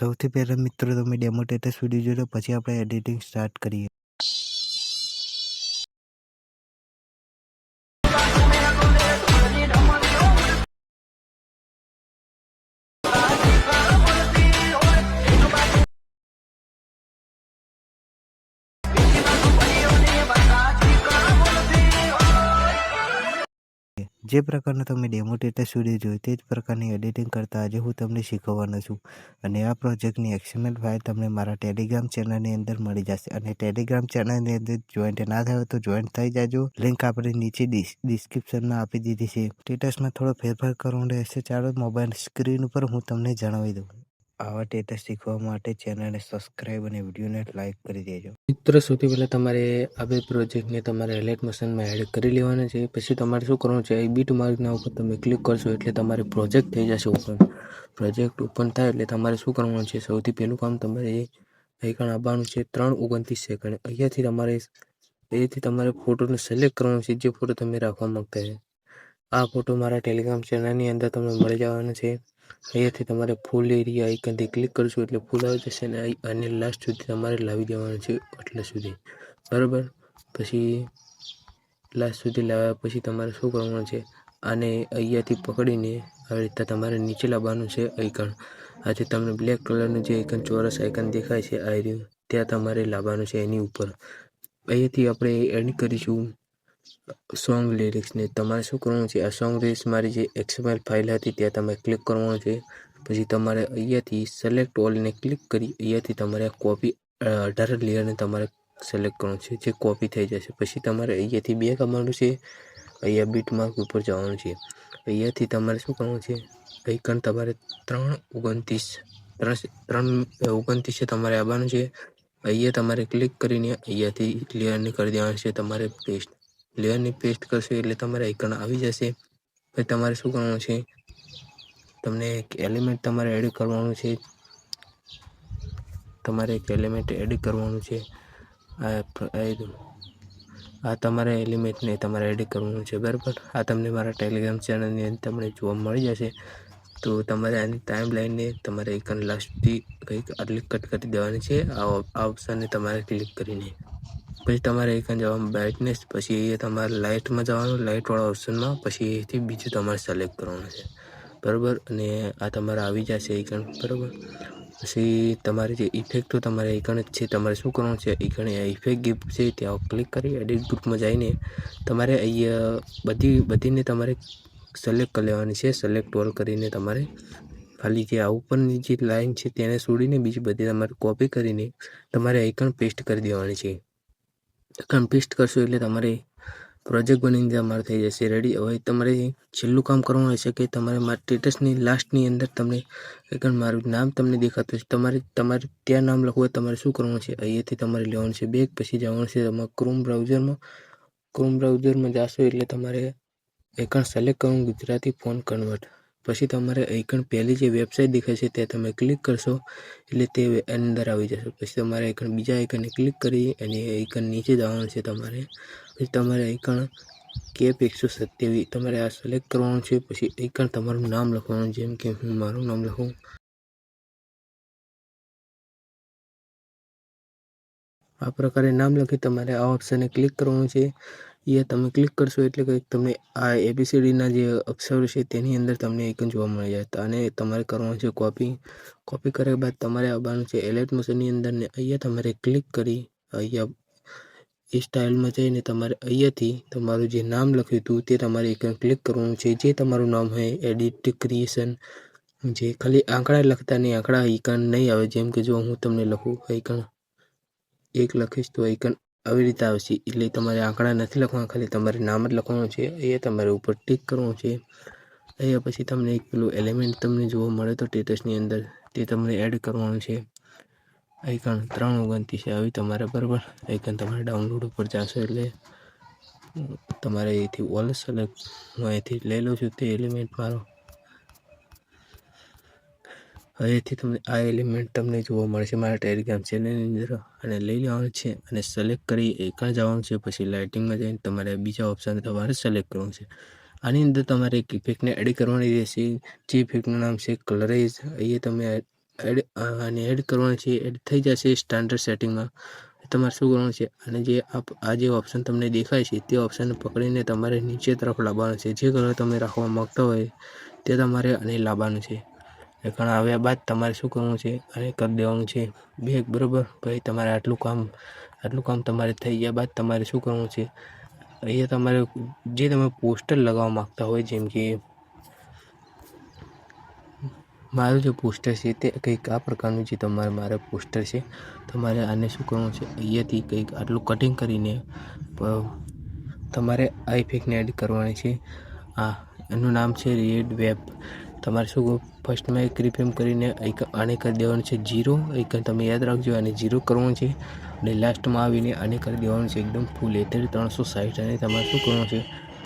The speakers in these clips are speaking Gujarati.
સૌથી પહેલાં મિત્રો તમે ડેમો ટેટસ વિડીયો જોજો, પછી આપણે એડિટિંગ સ્ટાર્ટ કરીએ. જે પ્રકારનો તમે ડેમો ટેટસ વિડીયો જોયો તે જ પ્રકારની એડિટિંગ કરતા આજે હું તમને શીખવવાનો છું. અને આ પ્રોજેક્ટની XML ફાઇલ તમને મારા ટેલિગ્રામ ચેનલની અંદર મળી જશે. અને ટેલિગ્રામ ચેનલની અંદર જોઈન્ટ ના થયો તો જોઈન્ટ થઈ જાજો. લિંક આપણે નીચે ડિસ્ક્રિપ્શનમાં આપી દીધી છે. ટેટસમાં થોડો ફેરફાર કરવાનો રહેશે. ચાલો મોબાઈલ સ્ક્રીન ઉપર હું તમને જણાવી દઉં. આવા ટેટસ શીખવા માટે ચેનલને સબસ્ક્રાઇબ અને વિડીયોને લાઇક કરી દેજો. મિત્રો સૌથી પહેલાં તમારે આ બે પ્રોજેક્ટને તમારે એલાઇટ મોશનમાં એડ કરી લેવાના છે. પછી તમારે શું કરવાનું છે, બીટ માર્કના ઉપર તમે ક્લિક કરશો એટલે તમારે પ્રોજેક્ટ થઈ જશે ઓપન. પ્રોજેક્ટ ઓપન થાય એટલે તમારે શું કરવાનું છે, સૌથી પહેલું કામ તમારે અહીં આવવાનું છે 3:29 સેકન્ડ. અહીંયાથી તમારે ફોટોને સિલેક્ટ કરવાનો છે, જે ફોટો તમે રાખવા માંગતા છે. આ ફોટો મારા ટેલિગ્રામ ચેનલની અંદર તમને મળી જવાનો છે. અહીંયાથી તમારે ફૂલ એરિયા આઇકનથી ક્લિક કરશો એટલે ફૂલ આવી જશે અને લાસ્ટ સુધી તમારે લાવી દેવાનું છે એટલે સુધી, બરાબર. પછી લાસ્ટ સુધી લાવ્યા પછી તમારે શું કરવાનું છે, આને અહીંયાથી પકડીને આવી રીતે તમારે નીચે લાવવાનું છે આઇકન. આથી તમને બ્લેક કલરનું જે આઇકન ચોરસ આઇકન દેખાય છે આ રહ્યું, ત્યાં તમારે લાવવાનું છે એની ઉપર. અહીંયાથી આપણે એડ કરીશું સોંગ લિરિક્સને. તમારે શું કરવાનું છે, આ સોંગ લિરિક્સ મારી જે XML ફાઇલ હતી ત્યાં તમે ક્લિક કરવાનું છે. પછી તમારે અહીંયાથી સિલેક્ટ ઓલને ક્લિક કરી અહીંયાથી તમારે કોપી 18 લેયરને તમારે સિલેક્ટ કરવાનું છે, જે કોપી થઈ જશે. પછી તમારે અહીંયાથી બેક આવવાનું છે, અહીંયા બીટ માર્ક ઉપર જવાનું છે. અહીંયાથી તમારે શું કરવાનું છે, આઇકન તમારે 3:29 તમારે આવવાનું છે. અહીંયા તમારે ક્લિક કરીને અહીંયાથી લેયરને કરી દેવાનું છે તમારે પેસ્ટ. લેયરની પેસ્ટ કરશો એટલે તમારે આઇકન આવી જશે. પછી તમારે શું કરવાનું છે, તમને એક એલિમેન્ટ તમારે એડ કરવાનું છે. આ તમારે એલિમેન્ટને તમારે એડ કરવાનું છે, બરાબર. આ તમને મારા ટેલિગ્રામ ચેનલની અંદર તમને જોવા મળી જશે. તો તમારે આની ટાઈમ લાઈનને તમારે આઇકન લાસ્ટથી કંઈક આટલી કટ કરી દેવાની છે. આ ઓપ્શનને તમારે ક્લિક કરીને પછી તમારે આઇકન જવાનું બ્રાઇટનેસ, પછી અહીંયા તમારે લાઇટમાં જવાનું, લાઇટવાળા ઓપ્શનમાં. પછી અહીંથી બીજું તમારે સિલેક્ટ કરવાનું છે, બરાબર. અને આ તમારે આવી જશે આઇકન, બરાબર. પછી તમારે જે ઇફેક્ટો તમારે આઇકન જ છે, તમારે શું કરવાનું છે, આઇકન ઇફેક્ટ ગિફ્ટ છે ત્યાં ક્લિક કરી એડિટ ગ્રુપમાં જઈને તમારે અહીંયા બધીને તમારે સિલેક્ટ કરી લેવાની છે. સિલેક્ટ ઓલ કરીને તમારે ખાલી જે આ ઉપરની જે લાઈન છે તેને છોડીને બીજી બધી તમારે કોપી કરીને તમારે આઇકન પેસ્ટ કરી દેવાની છે. આઇકન પેસ્ટ કરશો એટલે તમારે પ્રોજેક્ટ બનીને તમારે થઈ જશે રેડી. હવે તમારે છેલ્લું કામ કરવાનું હશે કે તમારે મારા સ્ટેટસની લાસ્ટની અંદર તમને આઇકન મારું નામ તમને દેખાતું છે. તમારે ત્યાં નામ લખવું હોય તમારે શું કરવાનું છે, અહીંયાથી તમારે લેવાનું છે બેગ. પછી જવાનું છે તમારે ક્રોમ બ્રાઉઝરમાં જશો એટલે તમારે આઇકન સિલેક્ટ કરવાનું ગુજરાતી ફોન કન્વર્ટ. પછી તમારે આઇકન પહેલી જે વેબસાઇટ દેખાય છે ત્યાં તમે ક્લિક કરશો એટલે તે અંદર આવી જશે. પછી તમારે આઇકન બીજા આઇકનને ક્લિક કરી અને આઇકન નીચે જવાનું છે તમારે. પછી તમારે આઇકન કેપ 127 તમારે આ સિલેક્ટ કરવાનું છે. પછી આઇકન તમારું નામ લખવાનું, જેમ કે હું મારું નામ લખું. આ પ્રકારે નામ લખી તમારે આ ઓપ્શનને ક્લિક કરવાનું છે. એ તમે ક્લિક કરશો એટલે કંઈક તમને આ ABCDના જે અક્ષરો છે તેની અંદર તમને આઇકન જોવા મળી જાય. અને તમારે કરવાનું છે કોપી કર્યા બાદ તમારે આવવાનું છે એલાઇટ મોશનની અંદર ને અહીંયા તમારે ક્લિક કરી અહીંયા એ સ્ટાઇલમાં જઈને તમારે અહીંયાથી તમારું જે નામ લખ્યું હતું તે તમારે આઇકન ક્લિક કરવાનું છે. જે તમારું નામ હોય એડિટ ક્રિએશન, જે ખાલી આંકડા લખતા નહીં, આંકડા આઇકન નહીં આવે. જેમ કે જો હું તમને લખું આઇકન 1 લખીશ તો આઇકન આવી રીતે આવશે. એટલે તમારે આંકડા નથી લખવાના, ખાલી તમારે નામ જ લખવાનું છે. અહીંયા તમારે ઉપર ટિક કરવાનું છે. અહીંયા પછી તમને એક પેલું એલિમેન્ટ તમને જોવા મળે તો સ્ટેટસની અંદર તે તમને એડ કરવાનું છે. આઇકન 3:29 આવી તમારે, બરાબર. આઇકન તમારે ડાઉનલોડ ઉપર જશો એટલે તમારે અહીંથી ઓલ સિલેક્ટ હું અહીંથી લઈ લઉં છું તે એલિમેન્ટ મારો. અહીંથી તમને આ એલિમેન્ટ તમને જોવા મળશે મારા ટેલિગ્રામ ચેનલની અંદર અને લઈ લેવાનું છે અને સિલેક્ટ કરી આઇકન જવાનું છે. પછી લાઇટિંગમાં જઈને તમારે બીજા ઓપ્શન તમારે સિલેક્ટ કરવાનું છે. આની અંદર તમારે એક ઇફેક્ટને એડ કરવાની રહેશે, જે ઇફેક્ટનું નામ છે કલરાઇઝ. અહીંયા તમે એડ કરવાનું છે. એડ થઈ જશે સ્ટાન્ડર્ડ સેટિંગમાં. તમારે શું કરવાનું છે, અને આ જે ઓપ્શન તમને દેખાય છે તે ઓપ્શનને પકડીને તમારે નીચે તરફ લાવવાનું છે. જે કલર તમે રાખવા માંગતા હોય તે તમારે અને લાવવાનું છે. ઘણા આવ્યા બાદ તમારે શું કરવાનું છે, અને કરી દેવાનું છે બેગ, બરાબર. પછી તમારે આટલું કામ તમારે થઈ ગયા બાદ તમારે શું કરવાનું છે, અહીંયા તમારે જે તમે પોસ્ટર લગાવવા માગતા હોય, જેમ કે મારું જે પોસ્ટર છે તે કંઈક આ પ્રકારનું જે મારે પોસ્ટર છે. તમારે આને શું કરવાનું છે, અહીંયાથી કંઈક આટલું કટિંગ કરીને તમારે આ ઇફેક્ટને એડ કરવાની છે. એનું નામ છે રેડ વેબ. તમારે શું ફર્સ્ટમાં એક રીફ્રેમ કરીને આને કરી દેવાનું છે 0. એક તમે યાદ રાખજો, આને 0 કરવાનું છે. અને લાસ્ટમાં આવીને આને કરી દેવાનું છે એકદમ ફૂલ 360. અને તમારે શું કરવાનું છે,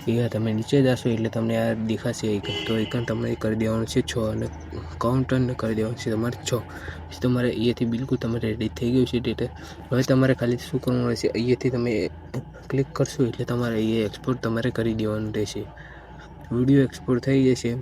એ તમે નીચે જશો એટલે તમને આ દેખાશે આઇકન. તો આઇકન તમને કરી દેવાનું છે 6, અને કાઉન્ટરને કરી દેવાનું છે તમારે 6. પછી તમારે અહીંયાથી બિલકુલ તમારે રેડી થઈ ગયું છે ડેટા. હવે તમારે ખાલી શું કરવાનું રહેશે, અહીંયાથી તમે ક્લિક કરશો એટલે તમારે અહીંયા એક્સપોર્ટ તમારે કરી દેવાનું રહેશે. વિડીયો એક્સપોર્ટ થઈ જશે.